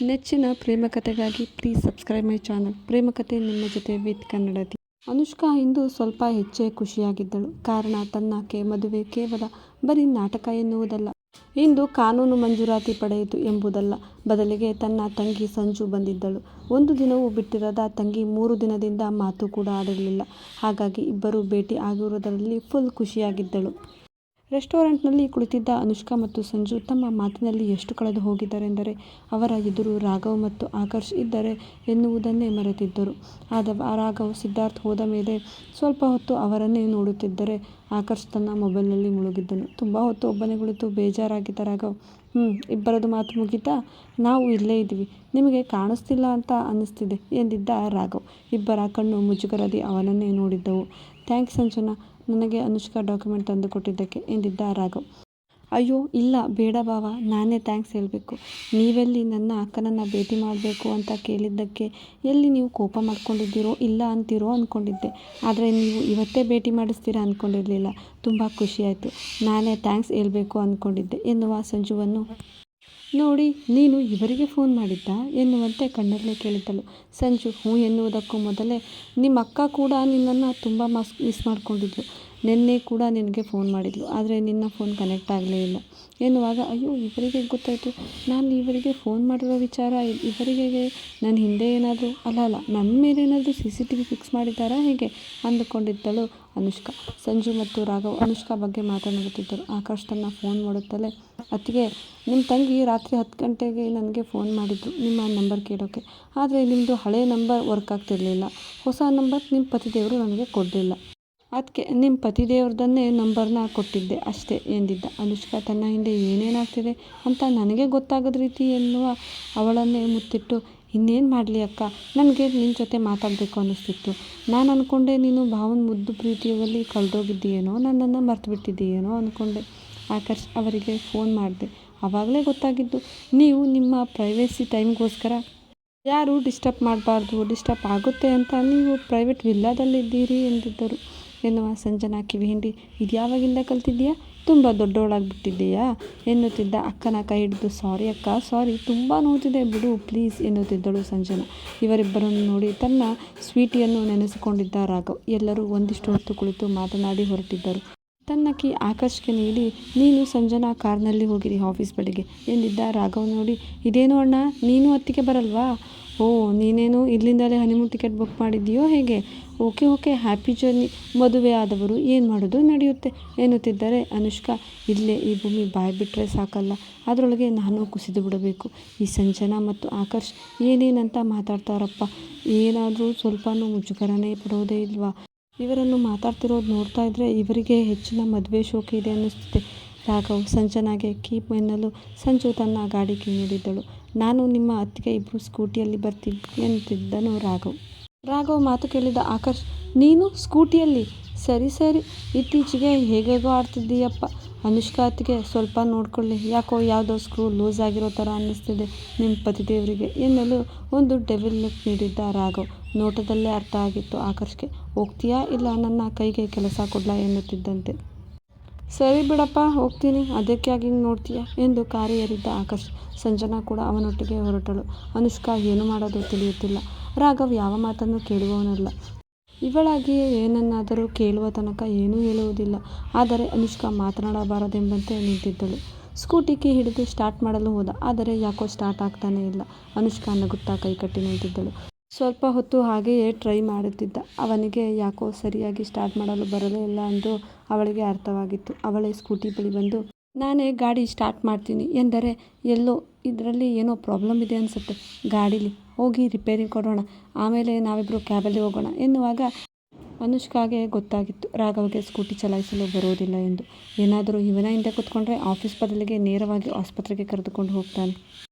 ನೆಚ್ಚಿನ ಪ್ರೇಮಕಥೆಗಾಗಿ please subscribe my channel. ಪ್ರೇಮಕಥೆ ನಿಮ್ಮ ಜೊತೆ ವಿತ್ ಕನ್ನಡತಿ. ಅನುಷ್ಕಾ ಇಂದು ಸ್ವಲ್ಪ ಹೆಚ್ಚೇ ಖುಷಿಯಾಗಿದ್ದಳು. ಕಾರಣ ತನ್ನ ಮದುವೆ ಕೇವಲ ಬರೀ ನಾಟಕ ಎನ್ನುವುದಲ್ಲ, ಇಂದು ಕಾನೂನು ಮಂಜೂರಾತಿ ಪಡೆಯಿತು ಎಂಬುದಲ್ಲ. ಬದಲಿಗೆ ತನ್ನ ತಂಗಿ ಸಂಜು ಬಂದಿದ್ದಳು. ಒಂದು ದಿನವೂ ಬಿಟ್ಟಿರದ ತಂಗಿ 3 ದಿನದಿಂದ ಮಾತು ಕೂಡ ಆಡಿರಲಿಲ್ಲ. ಹಾಗಾಗಿ ಇಬ್ಬರು ಭೇಟಿ ಆಗಿರುವುದರಲ್ಲಿ ಫುಲ್ ಖುಷಿಯಾಗಿದ್ದಳು. ರೆಸ್ಟೋರೆಂಟ್ನಲ್ಲಿ ಕುಳಿತಿದ್ದ ಅನುಷ್ಕಾ ಮತ್ತು ಸಂಜು ತಮ್ಮ ಮಾತಿನಲ್ಲಿ ಎಷ್ಟು ಕಳೆದು ಹೋಗಿದ್ದರೆಂದರೆ ಅವರ ಎದುರು ರಾಘವ್ ಮತ್ತು ಆಕರ್ಷ್ ಇದ್ದರೆ ಎನ್ನುವುದನ್ನೇ ಮರೆತಿದ್ದರು. ರಾಘವ್ ಸಿದ್ಧಾರ್ಥ್ ಹೋದ ಮೇಲೆ ಸ್ವಲ್ಪ ಹೊತ್ತು ಅವರನ್ನೇ ನೋಡುತ್ತಿದ್ದರೆ ಆಕರ್ಷ್ ತನ್ನ ಮೊಬೈಲ್ನಲ್ಲಿ ಮುಳುಗಿದ್ದನು. ತುಂಬ ಹೊತ್ತು ಒಬ್ಬನೇ ಕುಳಿತು ಬೇಜಾರಾಗಿದ್ದ ರಾಘವ್, ಇಬ್ಬರದು ಮಾತು ಮುಗೀತಾ? ನಾವು ಇಲ್ಲೇ ಇದ್ದೀವಿ, ನಿಮಗೆ ಕಾಣಿಸ್ತಿಲ್ಲ ಅಂತ ಅನ್ನಿಸ್ತಿದೆ ಎಂದಿದ್ದ ರಾಘವ್. ಇಬ್ಬರ ಕಣ್ಣು ಮುಜುಗರದಿ ಅವನನ್ನೇ ನೋಡಿದ್ದವು. ಥ್ಯಾಂಕ್ಸ್ ಸಂಜನಾ, ನನಗೆ ಅನುಷ್ಕಾ ಡಾಕ್ಯುಮೆಂಟ್ ತಂದು ಕೊಟ್ಟಿದ್ದಕ್ಕೆ ಎಂದಿದ್ದ ರಾಘವ್. ಅಯ್ಯೋ ಇಲ್ಲ ಬೇಡ ಬಾವ, ನಾನೇ ಥ್ಯಾಂಕ್ಸ್ ಹೇಳಬೇಕು. ನೀವೆಲ್ಲಿ ನನ್ನ ಅಕ್ಕನನ್ನು ಭೇಟಿ ಮಾಡಬೇಕು ಅಂತ ಕೇಳಿದ್ದಕ್ಕೆ ಎಲ್ಲಿ ನೀವು ಕೋಪ ಮಾಡ್ಕೊಂಡಿದ್ದೀರೋ ಇಲ್ಲ ಅಂತೀರೋ ಅಂದ್ಕೊಂಡಿದ್ದೆ. ಆದರೆ ನೀವು ಇವತ್ತೇ ಭೇಟಿ ಮಾಡಿಸ್ತೀರಾ ಅಂದ್ಕೊಂಡಿರಲಿಲ್ಲ. ತುಂಬ ಖುಷಿಯಾಯಿತು. ನಾನೇ ಥ್ಯಾಂಕ್ಸ್ ಹೇಳಬೇಕು ಅಂದ್ಕೊಂಡಿದ್ದೆ ಎನ್ನುವ ಸಂಜುವನ್ನು ನೋಡಿ ನೀನು ಇವರಿಗೆ ಫೋನ್ ಮಾಡಿದ್ದ ಎನ್ನುವಂತೆ ಕಣ್ಣಲ್ಲೇ ಕೇಳಿದ್ದಳು. ಸಂಜು ಹ್ಞೂ ಎನ್ನುವುದಕ್ಕೂ ಮೊದಲೇ ನಿಮ್ಮ ಅಕ್ಕ ಕೂಡ ನಿನ್ನನ್ನು ತುಂಬ ಮಿಸ್ ಮಾಡ್ಕೊಂಡಿದ್ಲು. ನಿನ್ನೆ ಕೂಡ ನಿನಗೆ ಫೋನ್ ಮಾಡಿದ್ಲು, ಆದರೆ ನಿನ್ನ ಫೋನ್ ಕನೆಕ್ಟ್ ಆಗಲೇ ಇಲ್ಲ ಎನ್ನುವಾಗ ಅಯ್ಯೋ ಇವರಿಗೆ ಗೊತ್ತಾಯಿತು, ನಾನು ಇವರಿಗೆ ಫೋನ್ ಮಾಡಿರೋ ವಿಚಾರ. ಇವರಿಗೆ ನನ್ನ ಹಿಂದೆ ಏನಾದರೂ ಅಲ್ಲ ನನ್ನ ಮೇಲೆ ಏನಾದರೂ CCTV ಫಿಕ್ಸ್ ಮಾಡಿದ್ದಾರಾ ಹೇಗೆ ಅಂದುಕೊಂಡಿದ್ದಳು ಅನುಷ್ಕಾ. ಸಂಜು ಮತ್ತು ರಾಘವ್ ಅನುಷ್ಕಾ ಬಗ್ಗೆ ಮಾತನಾಡುತ್ತಿದ್ದರು. ಆಕಾಶ್ ತನ್ನ ಫೋನ್ ಮಾಡುತ್ತಲೇ, ಅತ್ತಿಗೆ ನಿಮ್ಮ ತಂಗಿ ರಾತ್ರಿ 10 ಗಂಟೆಗೆ ನನಗೆ ಫೋನ್ ಮಾಡಿದ್ರು ನಿಮ್ಮ ನಂಬರ್ ಕೇಳೋಕ್ಕೆ. ಆದರೆ ನಿಮ್ಮದು ಹಳೆ ನಂಬರ್ ವರ್ಕ್ ಆಗ್ತಿರಲಿಲ್ಲ. ಹೊಸ ನಂಬರ್ ನಿಮ್ಮ ಪತಿದೇವರು ನನಗೆ ಕೊಡಲಿಲ್ಲ. ಅದಕ್ಕೆ ನಿಮ್ಮ ಪತಿದೇವ್ರದನ್ನೇ ನಂಬರ್ನ ಕೊಟ್ಟಿದ್ದೆ ಅಷ್ಟೇ ಎಂದಿದ್ದ. ಅನುಷ್ಕಾ ತನ್ನ ಹಿಂದೆ ಏನೇನಾಗ್ತಿದೆ ಅಂತ ನನಗೆ ಗೊತ್ತಾಗದ ರೀತಿ ಎನ್ನುವ ಅವಳನ್ನೇ ಮುತ್ತಿಟ್ಟು, ಇನ್ನೇನು ಮಾಡಲಿ ಅಕ್ಕ, ನನಗೆ ನಿನ್ನ ಜೊತೆ ಮಾತಾಡಬೇಕು ಅನ್ನಿಸ್ತಿತ್ತು. ನಾನು ಅಂದ್ಕೊಂಡೆ ನೀನು ಭಾವನ ಮುದ್ದು ಪ್ರೀತಿಯಲ್ಲಿ ಕಳೆದೋಗಿದ್ದೀಯೇನೋ, ನನ್ನನ್ನು ಮರ್ತು ಬಿಟ್ಟಿದ್ದೀಯೇನೋ ಅಂದ್ಕೊಂಡೆ. ಆಕರ್ಷ್ ಅವರಿಗೆ ಫೋನ್ ಮಾಡಿದೆ. ಆವಾಗಲೇ ಗೊತ್ತಾಗಿದ್ದು ನೀವು ನಿಮ್ಮ ಪ್ರೈವೇಸಿ ಟೈಮ್ಗೋಸ್ಕರ ಯಾರೂ ಡಿಸ್ಟರ್ಬ್ ಡಿಸ್ಟರ್ಬ್ ಆಗುತ್ತೆ ಅಂತ ನೀವು ಪ್ರೈವೇಟ್ ವಿಲ್ಲಾದಲ್ಲಿದ್ದೀರಿ ಎಂದಿದ್ದರು ಎನ್ನುವ ಸಂಜನಾ ಕಿವಿ ಹಿಂಡಿ, ಇದು ಯಾವಾಗಿಂದ ಕಲ್ತಿದ್ದೀಯಾ? ತುಂಬ ದೊಡ್ಡವಳಾಗ್ಬಿಟ್ಟಿದ್ದೀಯಾ ಎನ್ನುತ್ತಿದ್ದ ಅಕ್ಕನ ಕೈ ಹಿಡಿದು, ಸಾರಿ ಅಕ್ಕ ಸಾರಿ, ತುಂಬ ನೋವುತ್ತಿದೆ ಬಿಡು ಪ್ಲೀಸ್ ಎನ್ನುತ್ತಿದ್ದಳು ಸಂಜನಾ. ಇವರಿಬ್ಬರನ್ನು ನೋಡಿ ತನ್ನ ಸ್ವೀಟಿಯನ್ನು ನೆನೆಸಿಕೊಂಡಿದ್ದ ರಾಘವ್. ಎಲ್ಲರೂ ಒಂದಿಷ್ಟು ಹೊತ್ತು ಕುಳಿತು ಮಾತನಾಡಿ ಹೊರಟಿದ್ದರು. ತನ್ನ ಕೀ ಆಕರ್ಷ್ಗೆ ನೀಡಿ, ನೀನು ಸಂಜನಾ ಕಾರ್ನಲ್ಲಿ ಹೋಗಿರಿ ಆಫೀಸ್ ಬಳಿಗೆ ಎಂದಿದ್ದ ರಾಘವ್ ನೋಡಿ, ಇದೇನು ಅಣ್ಣ ನೀನು ಅತ್ತಿಗೆ ಬರಲ್ವಾ? ಓ ನೀನೇನು ಇಲ್ಲಿಂದಲೇ ಹನಿಮೂನ್ ಟಿಕೆಟ್ ಬುಕ್ ಮಾಡಿದ್ದೀಯೋ ಹೇಗೆ? Okay happy journey. ಮದುವೆ ಆದವರು ಏನು ಮಾಡೋದು ನಡೆಯುತ್ತೆ ಎನ್ನುತ್ತಿದ್ದರೆ ಅನುಷ್ಕಾ, ಇಲ್ಲೇ ಈ ಭೂಮಿ ಬಾಯಿ ಬಿಟ್ಟರೆ ಸಾಕಲ್ಲ, ಅದರೊಳಗೆ ನಾನು ಕುಸಿದು ಬಿಡಬೇಕು. ಈ ಸಂಜನಾ ಮತ್ತು ಆಕರ್ಷ್ ಏನೇನಂತ ಮಾತಾಡ್ತಾರಪ್ಪ, ಏನಾದರೂ ಸ್ವಲ್ಪನೂ ಮುಜುಗರನೇ ಪಡೋದೇ ಇಲ್ವಾ? ಇವರನ್ನು ಮಾತಾಡ್ತಿರೋದು ನೋಡ್ತಾ ಇದ್ರೆ ಇವರಿಗೆ ಹೆಚ್ಚಿನ ಮದುವೆ ಶೋಕಿ ಇದೆ ಅನ್ನಿಸ್ತಿದೆ. ರಾಘವ್ ಸಂಜನಾಗೆ ಕೀಪ್ ಎನ್ನಲು ಸಂಜು ತನ್ನ ಗಾಡಿ ಕೀ ನೀಡಿದ್ದಳು. ನಾನು ನಿಮ್ಮ ಅತ್ತಿಗೆ ಇಬ್ಬರು ಸ್ಕೂಟಿಯಲ್ಲಿ ಬರ್ತೀವಿ ಎನ್ನುತ್ತಿದ್ದನು ರಾಘವ್ ಮಾತು ಕೇಳಿದ ಆಕರ್ಷ್, ನೀನು ಸ್ಕೂಟಿಯಲ್ಲಿ? ಸರಿ ಇತ್ತೀಚೆಗೆ ಹೇಗೇಗೋ ಆಡ್ತಿದ್ದೀಯಪ್ಪ. ಅನುಷ್ಕಾ ಅತ್ತಿಗೆ ಸ್ವಲ್ಪ ನೋಡ್ಕೊಳ್ಳಿ, ಯಾಕೋ ಯಾವುದೋ ಸ್ಕ್ರೂ ಲೂಸ್ ಆಗಿರೋ ಥರ ಅನ್ನಿಸ್ತಿದೆ ನಿಮ್ಮ ಪತಿದೇವರಿಗೆ ಎನ್ನಲು ಒಂದು ಡೆವಿಲ್ ಲುಕ್ ನೀಡಿದ್ದ ರಾಘವ್. ನೋಟದಲ್ಲೇ ಅರ್ಥ ಆಗಿತ್ತು ಆಕರ್ಷ್ಗೆ. ಹೋಗ್ತೀಯಾ ಇಲ್ಲ ನನ್ನ ಕೈಗೆ ಕೆಲಸ ಕೊಡ್ಲಾ ಎನ್ನುತ್ತಿದ್ದಂತೆ. ಸರಿ ಬಿಡಪ್ಪ ಹೋಗ್ತೀನಿ, ಅದಕ್ಕೆ ಆಗಿ ನೋಡ್ತೀಯಾ ಎಂದು ಕಾರಿ ಏರಿದ್ದ ಆಕರ್ಷ್. ಸಂಜನಾ ಕೂಡ ಅವನೊಟ್ಟಿಗೆ ಹೊರಟಳು. ಅನುಷ್ಕಾ ಏನು ಮಾಡೋದು ತಿಳಿಯುತ್ತಿಲ್ಲ. ರಾಘವ್ ಯಾವ ಮಾತನ್ನು ಕೇಳುವವನಲ್ಲ. ಇವಳಾಗಿಯೇ ಏನನ್ನಾದರೂ ಕೇಳುವ ತನಕ ಏನೂ ಹೇಳುವುದಿಲ್ಲ. ಆದರೆ ಅನುಷ್ಕಾ ಮಾತನಾಡಬಾರದೆಂಬಂತೆ ನಿಂತಿದ್ದಳು. ಸ್ಕೂಟಿ ಕೀ ಹಿಡಿದು ಸ್ಟಾರ್ಟ್ ಮಾಡಲು ಹೋದ. ಆದರೆ ಯಾಕೋ ಸ್ಟಾರ್ಟ್ ಆಗ್ತಾನೇ ಇಲ್ಲ. ಅನುಷ್ಕಾ ನಗುತ್ತಾ ಕೈಕಟ್ಟಿ ನಿಂತಿದ್ದಳು. ಸ್ವಲ್ಪ ಹೊತ್ತು ಹಾಗೆಯೇ ಟ್ರೈ ಮಾಡುತ್ತಿದ್ದ. ಅವನಿಗೆ ಯಾಕೋ ಸರಿಯಾಗಿ ಸ್ಟಾರ್ಟ್ ಮಾಡಲು ಬರಲೇ ಇಲ್ಲ ಎಂದು ಅವಳಿಗೆ ಅರ್ಥವಾಗಿತ್ತು. ಅವಳೇ ಸ್ಕೂಟಿ ಬಳಿ ಬಂದು, ನಾನೇ ಗಾಡಿ ಸ್ಟಾರ್ಟ್ ಮಾಡ್ತೀನಿ ಎಂದರೆ, ಎಲ್ಲೋ ಇದರಲ್ಲಿ ಏನೋ ಪ್ರಾಬ್ಲಮ್ ಇದೆ ಅನಿಸುತ್ತೆ, ಗಾಡೀಲಿ ಹೋಗಿ ರಿಪೇರಿ ಕೊಡೋಣ, ಆಮೇಲೆ ನಾವಿಬ್ಬರು ಕ್ಯಾಬಲ್ಲಿ ಹೋಗೋಣ ಎನ್ನುವಾಗ ಅನುಷ್ಕಾಗೆ ಗೊತ್ತಾಗಿತ್ತು ರಾಘವ್ಗೆ ಸ್ಕೂಟಿ ಚಲಾಯಿಸಲು ಬರೋದಿಲ್ಲ ಎಂದು. ಏನಾದರೂ ಇವನ ಹಿಂದೆ ಕೂತ್ಕೊಂಡ್ರೆ ಆಫೀಸ್ ಬದಲಿಗೆ ನೇರವಾಗಿ ಆಸ್ಪತ್ರೆಗೆ ಕರೆದುಕೊಂಡು ಹೋಗ್ತಾನೆ,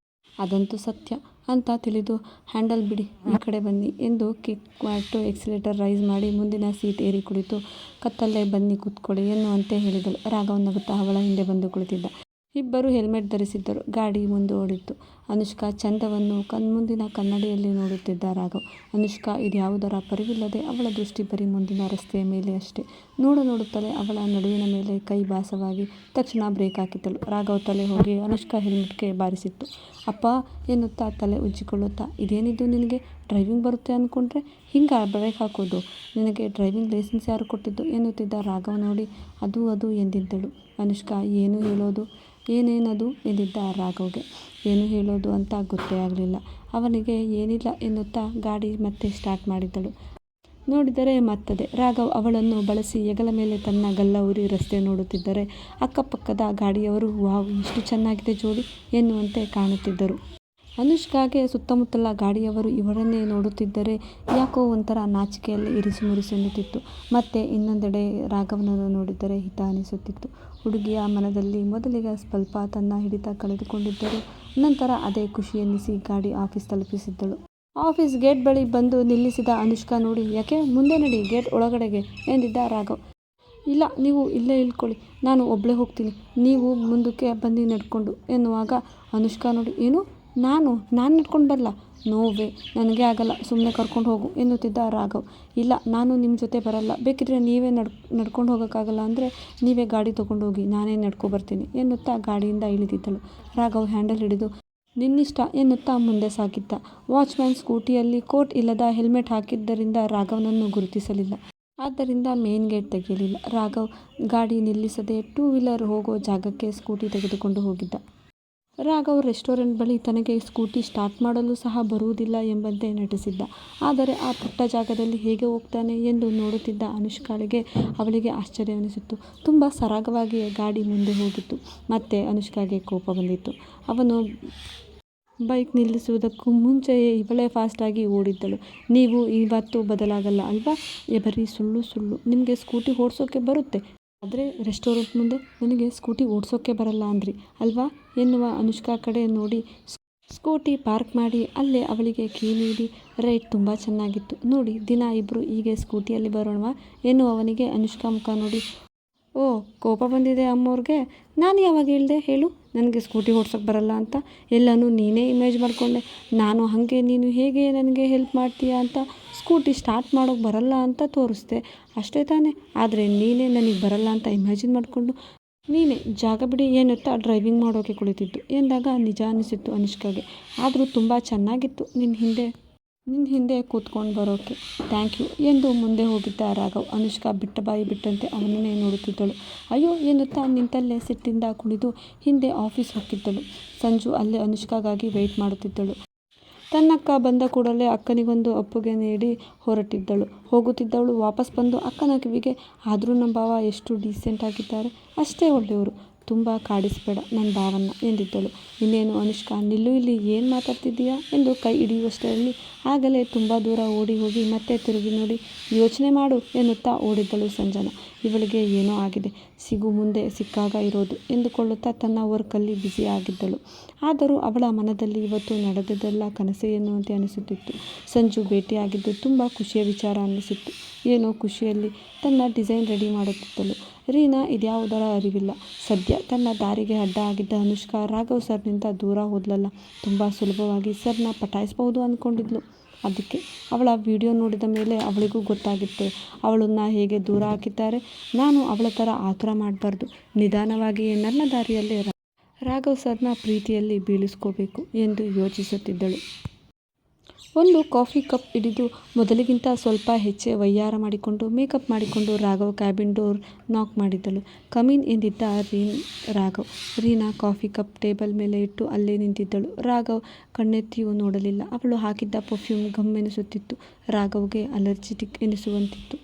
ಅದಂತೂ ಸತ್ಯ ಅಂತ ತಿಳಿದು, ಹ್ಯಾಂಡಲ್ ಬಿಡಿ ಈ ಕಡೆ ಬನ್ನಿ ಎಂದು ಕಿಕ್ ಮಾಡಿಟ್ಟು ಎಕ್ಸಿಲೇಟರ್ ರೈಸ್ ಮಾಡಿ ಮುಂದಿನ ಸೀಟ್ ಏರಿ ಕುಳಿತು, ಕತ್ತಲ್ಲೇ ಬನ್ನಿ ಕೂತ್ಕೊಳ್ಳಿ ಎನ್ನುವಂತೆ ಹೇಳಿದಳು. ರಾಘವ್ ನಗುತ್ತಾ ಅವಳ ಹಿಂದೆ ಬಂದು ಕುಳಿತಿದ್ದ. ಇಬ್ಬರು ಹೆಲ್ಮೆಟ್ ಧರಿಸಿದ್ದರು. ಗಾಡಿ ಮುಂದೆ ಓಡಿತ್ತು. ಅನುಷ್ಕಾ ಚಂದವನ್ನು ಕಣ್ಮುಂದಿನ ಕನ್ನಡಿಯಲ್ಲಿ ನೋಡುತ್ತಿದ್ದ ರಾಘವ್. ಅನುಷ್ಕಾ ಇದ್ಯಾವುದರ ಪರಿವಿಲ್ಲದೆ ಅವಳ ದೃಷ್ಟಿ ಬರೀ ಮುಂದಿನ ರಸ್ತೆಯ ಮೇಲೆ ಅಷ್ಟೇ. ನೋಡುತ್ತಲೇ ಅವಳ ನಡುವಿನ ಮೇಲೆ ಕೈ ಭಾಸವಾಗಿ ತಕ್ಷಣ ಬ್ರೇಕ್ ಹಾಕಿದ್ದಳು. ರಾಘವ್ ತಲೆ ಹೋಗಿ ಅನುಷ್ಕಾ ಹೆಲ್ಮೆಟ್ಗೆ ಬಾರಿಸಿತ್ತು. ಅಪ್ಪ ಎನ್ನುತ್ತಾ ತಲೆ ಉಜ್ಜಿಕೊಳ್ಳುತ್ತಾ, ಇದೇನಿದು ನಿನಗೆ ಡ್ರೈವಿಂಗ್ ಬರುತ್ತೆ ಅಂದ್ಕೊಂಡ್ರೆ ಹಿಂಗ ಬ್ರೇಕ್ ಹಾಕೋದು? ನಿನಗೆ ಡ್ರೈವಿಂಗ್ ಲೈಸೆನ್ಸ್ ಯಾರು ಕೊಟ್ಟಿದ್ದು ಎನ್ನುತ್ತಿದ್ದ ರಾಘವ್ ನೋಡಿ ಅದು ಎಂದಿದ್ದಳು. ಅನುಷ್ಕಾ ಏನೇನದು ಎಂದಿದ್ದ ರಾಘವ್ಗೆ. ಏನು ಹೇಳೋದು ಅಂತ ಗೊತ್ತೇ ಆಗಲಿಲ್ಲ ಅವನಿಗೆ. ಏನಿಲ್ಲ ಎನ್ನುತ್ತಾ ಗಾಡಿ ಮತ್ತೆ ಸ್ಟಾರ್ಟ್ ಮಾಡಿದ್ದಳು. ನೋಡಿದರೆ ಮತ್ತದೆ ರಾಘವ್ ಅವಳನ್ನು ಬಳಸಿ ಹೆಗಲ ಮೇಲೆ ತನ್ನ ಗಲ್ಲ ಉರಿ ರಸ್ತೆ ನೋಡುತ್ತಿದ್ದರೆ ಅಕ್ಕಪಕ್ಕದ ಗಾಡಿಯವರು ವಾವ್ ಎಷ್ಟು ಚೆನ್ನಾಗಿದೆ ಜೋಡಿ ಎನ್ನುವಂತೆ ಕಾಣುತ್ತಿದ್ದರು. ಅನುಷ್ಕಾಗೆ ಸುತ್ತಮುತ್ತಲ ಗಾಡಿಯವರು ಇವರನ್ನೇ ನೋಡುತ್ತಿದ್ದರೆ ಯಾಕೋ ಒಂಥರ ನಾಚಿಕೆಯಲ್ಲಿ ಇರಿಸುಮುರಿಸೆನ್ನುತ್ತಿತ್ತು. ಮತ್ತೆ ಇನ್ನೊಂದೆಡೆ ರಾಘವನನ್ನು ನೋಡಿದರೆ ಹಿತ ಅನಿಸುತ್ತಿತ್ತು. ಹುಡುಗಿಯ ಮನದಲ್ಲಿ ಮೊದಲಿಗೆ ಸ್ವಲ್ಪ ತನ್ನ ಹಿಡಿತ ಕಳೆದುಕೊಂಡಿದ್ದರು. ನಂತರ ಅದೇ ಖುಷಿ ಎನ್ನಿಸಿ ಗಾಡಿ ಆಫೀಸ್ ತಲುಪಿಸಿದ್ದಳು. ಆಫೀಸ್ ಗೇಟ್ ಬಳಿ ಬಂದು ನಿಲ್ಲಿಸಿದ ಅನುಷ್ಕಾ ನೋಡಿ, ಯಾಕೆ ಮುಂದೆ ನಡಿ ಗೇಟ್ ಒಳಗಡೆಗೆ ಎಂದಿದ್ದ ರಾಘವ್. ಇಲ್ಲ, ನೀವು ಇಲ್ಲೇ ಇಳ್ಕೊಳ್ಳಿ, ನಾನು ಒಬ್ಬಳೇ ಹೋಗ್ತೀನಿ, ನೀವು ಮುಂದಕ್ಕೆ ಬನ್ನಿ ನಡ್ಕೊಂಡು ಎನ್ನುವಾಗ ಅನುಷ್ಕಾ ನೋಡಿ, ಏನು ನಾನು ನಡ್ಕೊಂಡು ಬರಲ್ಲ? ನೋವೇ, ನನಗೆ ಆಗಲ್ಲ, ಸುಮ್ಮನೆ ಕರ್ಕೊಂಡು ಹೋಗು ಎನ್ನುತ್ತಿದ್ದ ರಾಘವ್. ಇಲ್ಲ, ನಾನು ನಿಮ್ಮ ಜೊತೆ ಬರಲ್ಲ, ಬೇಕಿದ್ರೆ ನೀವೇ ನಡ್ಕೊಂಡು ಹೋಗೋಕ್ಕಾಗಲ್ಲ ಅಂದರೆ ನೀವೇ ಗಾಡಿ ತೊಗೊಂಡೋಗಿ, ನಾನೇ ಬರ್ತೀನಿ ಎನ್ನುತ್ತಾ ಗಾಡಿಯಿಂದ ಇಳಿದಿದ್ದಳು. ರಾಘವ್ ಹ್ಯಾಂಡಲ್ ಹಿಡಿದು ನಿನ್ನಿಷ್ಟ ಎನ್ನುತ್ತಾ ಮುಂದೆ ಸಾಗಿದ್ದ. ವಾಚ್ಮ್ಯಾನ್ ಸ್ಕೂಟಿಯಲ್ಲಿ ಕೋಟ್ ಇಲ್ಲದ ಹೆಲ್ಮೆಟ್ ಹಾಕಿದ್ದರಿಂದ ರಾಘವ್ನನ್ನು ಗುರುತಿಸಲಿಲ್ಲ. ಆದ್ದರಿಂದ ಮೇನ್ ಗೇಟ್ ತೆಗೆಯಲಿಲ್ಲ. ರಾಘವ್ ಗಾಡಿ ನಿಲ್ಲಿಸದೆ ಟೂ ವೀಲರ್ ಹೋಗೋ ಜಾಗಕ್ಕೆ ಸ್ಕೂಟಿ ತೆಗೆದುಕೊಂಡು ಹೋಗಿದ್ದ. ರಾಘವ್ ರೆಸ್ಟೋರೆಂಟ್ ಬಳಿ ತನಗೆ ಸ್ಕೂಟಿ ಸ್ಟಾರ್ಟ್ ಮಾಡಲು ಸಹ ಬರುವುದಿಲ್ಲ ಎಂಬಂತೆ ನಟಿಸಿದ್ದ. ಆದರೆ ಆ ಪುಟ್ಟ ಜಾಗದಲ್ಲಿ ಹೇಗೆ ಹೋಗ್ತಾನೆ ಎಂದು ನೋಡುತ್ತಿದ್ದ ಅನುಷ್ಕಾಳಿಗೆ ಅವಳಿಗೆ ಆಶ್ಚರ್ಯವೆನಿಸಿತ್ತು. ತುಂಬ ಸರಾಗವಾಗಿ ಗಾಡಿ ಮುಂದೆ ಹೋಗಿತ್ತು. ಮತ್ತೆ ಅನುಷ್ಕಾಗೆ ಕೋಪ ಬಂದಿತ್ತು. ಅವನು ಬೈಕ್ ನಿಲ್ಲಿಸುವುದಕ್ಕೂ ಮುಂಚೆಯೇ ಇವಳೇ ಫಾಸ್ಟಾಗಿ ಓಡಿದ್ದಳು. ನೀವು ಇವತ್ತು ಬದಲಾಗಲ್ಲ ಅಲ್ವಾ? ಬರೀ ಸುಳ್ಳು. ನಿಮಗೆ ಸ್ಕೂಟಿ ಓಡಿಸೋಕೆ ಬರುತ್ತೆ, ಆದರೆ ರೆಸ್ಟೋರೆಂಟ್ ಮುಂದೆ ನನಗೆ ಸ್ಕೂಟಿ ಓಡಿಸೋಕ್ಕೆ ಬರಲ್ಲ ಅಂದ್ರಿ ಅಲ್ವಾ ಎನ್ನುವ ಅನುಷ್ಕಾ ಕಡೆ ನೋಡಿ ಸ್ಕೂಟಿ ಪಾರ್ಕ್ ಮಾಡಿ ಅಲ್ಲೇ ಅವಳಿಗೆ ಕೀ ನೀಡಿ, ರೈಟ್ ತುಂಬ ಚೆನ್ನಾಗಿತ್ತು ನೋಡಿ, ದಿನ ಇಬ್ಬರು ಹೀಗೆ ಸ್ಕೂಟಿಯಲ್ಲಿ ಬರೋಣವಾ ಎನ್ನುವವನಿಗೆ ಅನುಷ್ಕಾ ಮುಖ ನೋಡಿ, ಓ ಕೋಪ ಬಂದಿದೆ ಅಮ್ಮವ್ರಿಗೆ. ನಾನು ಯಾವಾಗ ಹೇಳ್ದೆ ಹೇಳು ನನಗೆ ಸ್ಕೂಟಿ ಓಡ್ಸೋಕ್ಕೆ ಬರಲ್ಲ ಅಂತ? ಎಲ್ಲನೂ ನೀನೇ ಇಮೇಜ್ ಮಾಡಿಕೊಂಡೆ. ನಾನು ಹಾಗೆ ನೀನು ಹೇಗೆ ನನಗೆ ಹೆಲ್ಪ್ ಮಾಡ್ತೀಯಾ ಅಂತ ಸ್ಕೂಟಿ ಸ್ಟಾರ್ಟ್ ಮಾಡೋಕ್ಕೆ ಬರಲ್ಲ ಅಂತ ತೋರಿಸ್ದೆ ಅಷ್ಟೇ ತಾನೇ. ಆದರೆ ನೀನೇ ನನಗೆ ಬರಲ್ಲ ಅಂತ ಇಮ್ಯಾಜಿನ್ ಮಾಡಿಕೊಂಡು ನೀನೇ ಜಾಗ ಬಿಡಿ ಎನ್ನುತ್ತಾ ಡ್ರೈವಿಂಗ್ ಮಾಡೋಕ್ಕೆ ಕುಳಿತಿದ್ದು ಎಂದಾಗ ನಿಜ ಅನಿಸಿತ್ತು ಅನುಷ್ಕಾಗೆ. ಆದರೂ ತುಂಬ ಚೆನ್ನಾಗಿತ್ತು ನಿನ್ನ ಹಿಂದೆ ಕೂತ್ಕೊಂಡು ಬರೋಕ್ಕೆ, ಥ್ಯಾಂಕ್ ಯು ಎಂದು ಮುಂದೆ ಹೋಗಿದ್ದ ರಾಘವ್. ಅನುಷ್ಕಾ ಬಿಟ್ಟ ಬಾಯಿ ಬಿಟ್ಟಂತೆ ಅವನನ್ನೇ ನೋಡುತ್ತಿದ್ದಳು. ಅಯ್ಯೋ ಎನ್ನುತ್ತಾ ನಿಂತಲ್ಲೇ ಸಿಟ್ಟಿಂದ ಕುಣಿದು ಹಿಂದೆ ಆಫೀಸ್ ಹೊಕ್ಕಿದ್ದಳು. ಸಂಜು ಅಲ್ಲೇ ಅನುಷ್ಕಾಗಾಗಿ ವೆಯ್ಟ್ ಮಾಡುತ್ತಿದ್ದಳು. ತನ್ನಕ್ಕ ಬಂದ ಕೂಡಲೇ ಅಕ್ಕನಿಗೊಂದು ಅಪ್ಪುಗೆ ನೀಡಿ ಹೋಗುತ್ತಿದ್ದವಳು ವಾಪಸ್ ಬಂದು ಅಕ್ಕನ ಕಿವಿಗೆ, ಆದರೂ ನಮ್ಮ ಭಾವ ಎಷ್ಟು ಡೀಸೆಂಟ್ ಆಗಿದ್ದಾರೆ, ಅಷ್ಟೇ ಒಳ್ಳೆಯವರು, ತುಂಬ ಕಾಡಿಸಬೇಡ ನನ್ನ ಭಾವನ್ನ ಎಂದಿದ್ದಳು. ಇನ್ನೇನು ಅನುಷ್ಕಾ, ನಿಲ್ಲು, ಇಲ್ಲಿ ಏನು ಮಾತಾಡ್ತಿದ್ದೀಯಾ ಎಂದು ಕೈ ಹಿಡಿಯುವಷ್ಟರಲ್ಲಿ ಆಗಲೇ ತುಂಬ ದೂರ ಓಡಿ ಹೋಗಿ ಮತ್ತೆ ತಿರುಗಿ ನೋಡಿ, ಯೋಚನೆ ಮಾಡು ಎನ್ನುತ್ತಾ ಓಡಿದ್ದಳು ಸಂಜನಾ. ಇವಳಿಗೆ ಏನೋ ಆಗಿದೆ, ಮುಂದೆ ಸಿಕ್ಕಾಗ ಇರೋದು ಎಂದುಕೊಳ್ಳುತ್ತಾ ತನ್ನ ವರ್ಕಲ್ಲಿ ಬ್ಯುಸಿ ಆಗಿದ್ದಳು. ಆದರೂ ಅವಳ ಮನದಲ್ಲಿ ಇವತ್ತು ನಡೆದದ್ದೆಲ್ಲ ಕನಸೇ ಎನ್ನುವಂತೆ ಅನಿಸುತ್ತಿತ್ತು. ಸಂಜು ಭೇಟಿಯಾಗಿದ್ದು ತುಂಬ ಖುಷಿಯ ವಿಚಾರ ಅನ್ನಿಸಿತ್ತು. ಏನೋ ಖುಷಿಯಲ್ಲಿ ತನ್ನ ಡಿಸೈನ್ ರೆಡಿ ಮಾಡುತ್ತಿದ್ದಳು. ರೀನಾ ಇದ್ಯಾವುದರ ಅರಿವಿಲ್ಲ. ಸದ್ಯ ತನ್ನ ದಾರಿಗೆ ಅಡ್ಡ ಆಗಿದ್ದ ಅನುಷ್ಕಾ ರಾಘವ್ ಸರ್ನಿಂದ ದೂರ ಹೋದ್ಲಲ್ಲ, ತುಂಬ ಸುಲಭವಾಗಿ ಸರ್ನ ಪಟಾಯಿಸಬಹುದು ಅಂದ್ಕೊಂಡಿದ್ಲು. ಅದಕ್ಕೆ ಅವಳ ವಿಡಿಯೋ ನೋಡಿದ ಮೇಲೆ ಅವಳಿಗೂ ಗೊತ್ತಾಗಿತ್ತು ಅವಳನ್ನು ಹೇಗೆ ದೂರ ಹಾಕಿದ್ದಾರೆ. ನಾನು ಅವಳ ಥರ ಆತುರ ಮಾಡಬಾರ್ದು, ನಿಧಾನವಾಗಿಯೇ ನನ್ನ ದಾರಿಯಲ್ಲೇ ರಾಘವ್ ಸರ್ನ ಪ್ರೀತಿಯಲ್ಲಿ ಬೀಳಿಸ್ಕೋಬೇಕು ಎಂದು ಯೋಚಿಸುತ್ತಿದ್ದಳು. ಒಂದು ಕಾಫಿ ಕಪ್ ಹಿಡಿದು ಮೊದಲಿಗಿಂತ ಸ್ವಲ್ಪ ಹೆಚ್ಚೇ ವಯ್ಯಾರ ಮಾಡಿಕೊಂಡು ಮೇಕಪ್ ಮಾಡಿಕೊಂಡು ರಾಘವ್ ಕ್ಯಾಬಿನ್ ಡೋರ್ ನಾಕ್ ಮಾಡಿದ್ದಳು. ಕಮೀನ್ ಎಂದಿದ್ದ Raghav. Reena coffee cup table ಮೇಲೆ ಇಟ್ಟು ಅಲ್ಲೇ ನಿಂತಿದ್ದಳು. ರಾಘವ್ ಕಣ್ಣೆತ್ತಿಯೂ ನೋಡಲಿಲ್ಲ. ಅವಳು ಹಾಕಿದ್ದ ಪರ್ಫ್ಯೂಮ್ ಗಮ್ಮೆನಿಸುತ್ತಿತ್ತು. ರಾಘವ್ಗೆ ಅಲರ್ಜಿಟಿಕ್ ಎನಿಸುವಂತಿತ್ತು.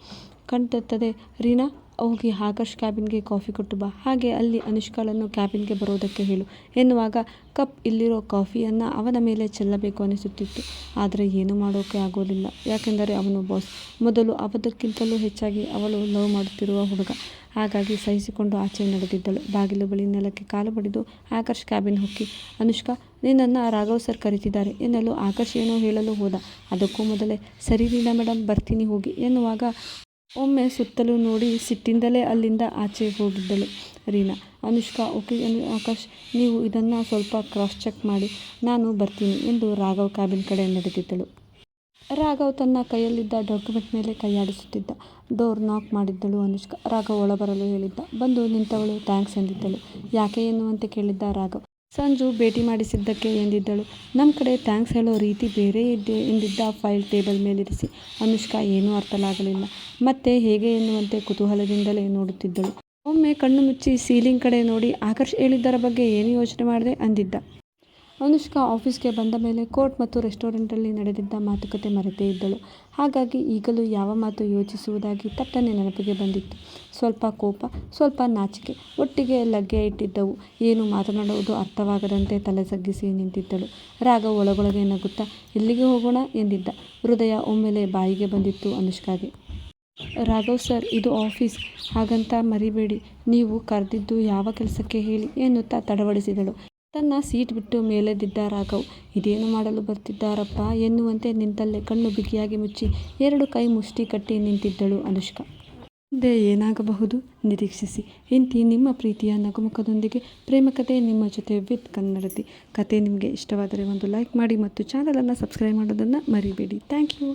ಕಣ್ತೆತ್ತದೆ, ರೀನಾ ಹೋಗಿ ಆಕರ್ಷ್ ಕ್ಯಾಬಿನ್ಗೆ ಕಾಫಿ ಕೊಟ್ಟು ಬಾ, ಹಾಗೆ ಅಲ್ಲಿ ಅನುಷ್ಕಾಳನ್ನು ಕ್ಯಾಬಿನ್ಗೆ ಬರೋದಕ್ಕೆ ಹೇಳು ಎನ್ನುವಾಗ ಕಪ್ ಇಲ್ಲಿರೋ ಕಾಫಿಯನ್ನು ಅವನ ಮೇಲೆ ಚೆಲ್ಲಬೇಕು ಅನಿಸುತ್ತಿತ್ತು. ಆದರೆ ಏನೂ ಮಾಡೋಕ್ಕೆ ಆಗೋದಿಲ್ಲ, ಯಾಕೆಂದರೆ ಅವನು ಬಾಸ್. ಮೊದಲು ಅವದಕ್ಕಿಂತಲೂ ಹೆಚ್ಚಾಗಿ ಅವಳು ಲವ್ ಮಾಡುತ್ತಿರುವ ಹುಡುಗ. ಹಾಗಾಗಿ ಸಹಿಸಿಕೊಂಡು ಆಚೆ ನಡೆದಿದ್ದಳು. ಬಾಗಿಲು ಬಳಿ ನೆಲಕ್ಕೆ ಕಾಲು ಬಡಿದು ಆಕರ್ಷ್ ಕ್ಯಾಬಿನ್ ಹೊಕ್ಕಿ, ಅನುಷ್ಕಾ ನಿನ್ನನ್ನು ರಾಘವ್ ಸರ್ ಕರೀತಿದ್ದಾರೆ ಎನ್ನಲು ಆಕರ್ಷ್ ಏನೋ ಹೇಳಲು ಹೋದ. ಅದಕ್ಕೂ ಮೊದಲೇ ಸರಿ ರೀನಾ ಮೇಡಮ್ ಬರ್ತೀನಿ ಹೋಗಿ ಎನ್ನುವಾಗ ಒಮ್ಮೆ ಸುತ್ತಲೂ ನೋಡಿ ಸಿಟ್ಟಿಂದಲೇ ಅಲ್ಲಿಂದ ಆಚೆ ಹೋಗಿದ್ದಳು ರೀನಾ. ಅನುಷ್ಕಾ, ಓಕೆ ಆಕಾಶ್, ನೀವು ಇದನ್ನು ಸ್ವಲ್ಪ ಕ್ರಾಸ್ ಚೆಕ್ ಮಾಡಿ, ನಾನು ಬರ್ತೀನಿ ಎಂದು ರಾಘವ್ ಕ್ಯಾಬಿನ್ ಕಡೆ ನಡೆದಿದ್ದಳು. ರಾಘವ್ ತನ್ನ ಕೈಯಲ್ಲಿದ್ದ ಡಾಕ್ಯುಮೆಂಟ್ ಮೇಲೆ ಕೈಯಾಡಿಸುತ್ತಿದ್ದ. Door knock ಮಾಡಿದ್ದಳು Anushka. ರಾಘವ್ ಒಳಬರಲು ಹೇಳಿದ್ದ. ಬಂದು ನಿಂತವಳು ಥ್ಯಾಂಕ್ಸ್ ಎಂದಿದ್ದಳು. ಯಾಕೆ ಎನ್ನುವಂತೆ ಕೇಳಿದ್ದ ರಾಘವ್. ಸಂಜು ಭೇಟಿ ಮಾಡಿಸಿದ್ದಕ್ಕೆ ಎಂದಿದ್ದಳು. ನಮ್ಮ ಕಡೆ ಥ್ಯಾಂಕ್ಸ್ ಹೇಳೋ ರೀತಿ ಬೇರೆ ಇದೆ ಎಂದಿದ್ದ ಫೈಲ್ ಟೇಬಲ್ ಮೇಲಿರಿಸಿ. ಅನುಷ್ಕಾ ಏನೂ ಅರ್ಥವಾಗಲಿಲ್ಲ. ಮತ್ತೆ ಹೇಗೆ ಎನ್ನುವಂತೆ ಕುತೂಹಲದಿಂದಲೇ ನೋಡುತ್ತಿದ್ದಳು. ಒಮ್ಮೆ ಕಣ್ಣು ಮುಚ್ಚಿ ಸೀಲಿಂಗ್ ಕಡೆ ನೋಡಿ, ಆಕರ್ಷ್ ಹೇಳಿದ್ದರ ಬಗ್ಗೆ ಏನು ಯೋಚನೆ ಮಾಡಿದೆ ಅಂದಿದ್ದ. ಅನುಷ್ಕಾ ಆಫೀಸ್ಗೆ ಬಂದ ಮೇಲೆ ಕೋರ್ಟ್ ಮತ್ತು ರೆಸ್ಟೋರೆಂಟಲ್ಲಿ ನಡೆದಿದ್ದ ಮಾತುಕತೆ ಮರೆತೇ ಇದ್ದಳು. ಹಾಗಾಗಿ ಈಗಲೂ ಯಾವ ಮಾತು ಯೋಚಿಸುವುದಾಗಿ ತಟ್ಟನೆ ನೆನಪಿಗೆ ಬಂದಿತ್ತು. ಸ್ವಲ್ಪ ಕೋಪ, ಸ್ವಲ್ಪ ನಾಚಿಕೆ ಒಟ್ಟಿಗೆ ಲಗ್ಗೆ ಇಟ್ಟಿದ್ದವು. ಏನು ಮಾತನಾಡುವುದು ಅರ್ಥವಾಗದಂತೆ ತಲೆ ತಗ್ಗಿಸಿ ನಿಂತಿದ್ದಳು. ರಾಘವ್ ಒಳಗೊಳಗೆ ನಗುತ್ತಾ, ಎಲ್ಲಿಗೆ ಹೋಗೋಣ ಎಂದಿದ್ದ. ಹೃದಯ ಒಮ್ಮೆಲೆ ಬಾಯಿಗೆ ಬಂದಿತ್ತು ಅನುಷ್ಕಾಗೆ. ರಾಘವ್ ಸರ್, ಇದು ಆಫೀಸ್, ಹಾಗಂತ ಮರಿಬೇಡಿ. ನೀವು ಕರೆದಿದ್ದು ಯಾವ ಕೆಲಸಕ್ಕೆ ಹೇಳಿ ಎನ್ನುತ್ತಾ ತಡಬಡಿಸಿದಳು. ತನ್ನ ಸೀಟ್ ಬಿಟ್ಟು ಮೇಲೆದ್ದಿದ್ದ ರಾಘವ್, ಇದೇನು ಮಾಡಲು ಬರ್ತಿದ್ದಾರಪ್ಪ ಎನ್ನುವಂತೆ ನಿಂತಲ್ಲೇ ಕಣ್ಣು ಬಿಗಿಯಾಗಿ ಮುಚ್ಚಿ 2 ಕೈ ಮುಷ್ಟಿ ಕಟ್ಟಿ ನಿಂತಿದ್ದಳು ಅನುಷ್ಕಾ. ಮುಂದೆ ಏನಾಗಬಹುದು ನಿರೀಕ್ಷಿಸಿ. ಇಂತಿ ನಿಮ್ಮ ಪ್ರೀತಿಯ ನಗುಮುಖದೊಂದಿಗೆ ಪ್ರೇಮಕತೆ ನಿಮ್ಮ ಜೊತೆ ವಿತ್ ಕನ್ನಡತಿ. ಕತೆ ನಿಮಗೆ ಇಷ್ಟವಾದರೆ ಒಂದು ಲೈಕ್ ಮಾಡಿ ಮತ್ತು ಚಾನಲನ್ನು ಸಬ್ಸ್ಕ್ರೈಬ್ ಮಾಡೋದನ್ನು ಮರಿಬೇಡಿ. Thank you.